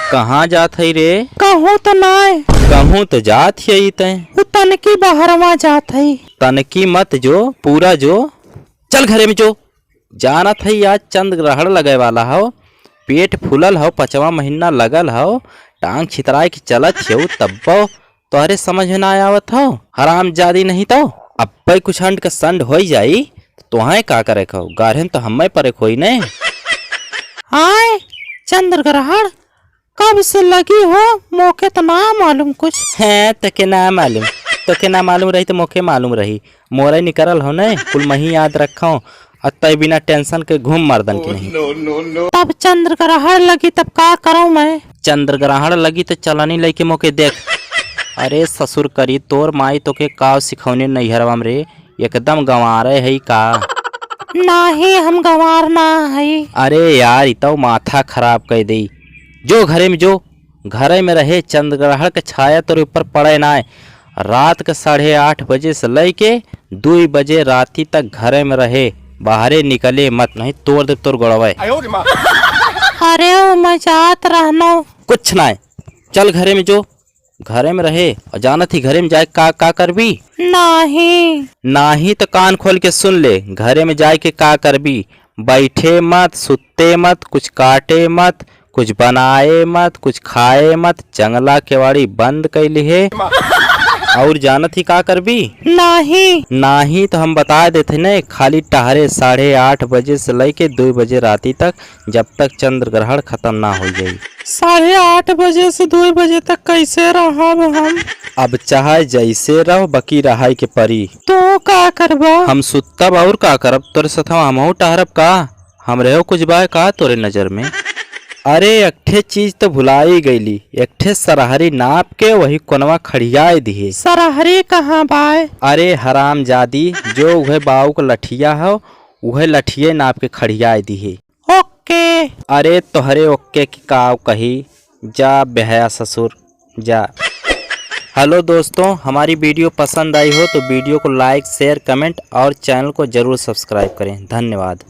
कहाँ जात है रे? कहूँ तो नाय। कहूँ तो जात ही तय। तनकी बहरवा जात है। तनकी मत जो, पूरा जो। चल घरे में जो। जाना थई आज चंद ग्रहण लगे वाला हो। पेट फूलल हो, 5वां महीना लगल हो, टांग छितराए की चलत हो, तब्बो तोहरे समझ में ना आवत हो। हराम जादी नहीं तो अब कुछ हंड का संड हो जाई तो तुहाय का करे खो? गारहन तो हमें परे खोई ने। आए चंद्र ग्रहण कब से लगी हो? मौके तो ना मालूम कुछ है तके ना मालूम। तो के ना मालूम रही तो मोके मालूम रही। मोरे निकरल हो ने, कुल मही याद रखो। अतः बिना टेंशन के घूम मर्दन की नहीं। तब चंद्र ग्रहण लगी तब का करूं मैं? चंद्र ग्रहण लगी तो चलनी लेके मोके देख। अरे ससुर करी तोर माई तो के काव सिखौने नैहरवा में रे, एकदम गंवारे है का? नाही हम गंवार ना है। अरे यार इतो माथा खराब कर दी। जो घरे में जो, घरे में रहे। चंद्र ग्रहण के छाया तोरे ऊपर पड़े ना। रात के 8:30 बजे से लेके 2 बजे राती तक घरे में रहे, बाहरे निकले मत, नहीं तोड़ दे तोर गड़वे। अरे ओ मजात रहनो। कुछ ना है, चल घरे में जो। घरे में रहे और जानत ही घरे में जाए का करबी? नाही नाही तो कान खोल के सुन ले। घरे में जाए के का करबी? बैठे मत, सुते मत, कुछ काटे मत, कुछ बनाए मत, कुछ खाए मत, जंगला केवाड़ी बंद कैली है। और जानत ही का करबी? नाही तो हम बता देते न, खाली टहरे 8:30 बजे से लेके 2 बजे राती तक, जब तक चंद्र ग्रहण खत्म ना हो जाए। 8:30 बजे से 2 बजे तक कैसे रहब हम? अब चाहे जैसे रहो, बकी रहाई के परी। तो का करबा? हम सुतब और का करब? तोरे सथवा हम टहरब का? हम रहो कुछ बाय का तोरे नजर में? अरे एकठे चीज तो भुलाई गईली। एकठे सरहरी नाप के वही कोनवा खड़ियाए दिए। सरहरी कहाँ बाय? अरे हराम जादी, जो वह बाऊ को लठिया हो, वह लठिये नाप के खड़ियाए दिए। ओके। अरे तोहरे ओके की काव कही? जा बेहया ससुर जा। हेलो दोस्तों, हमारी वीडियो पसंद आई हो तो वीडियो को लाइक, शेयर, कमेंट और चैनल को जरूर सब्सक्राइब करें। धन्यवाद।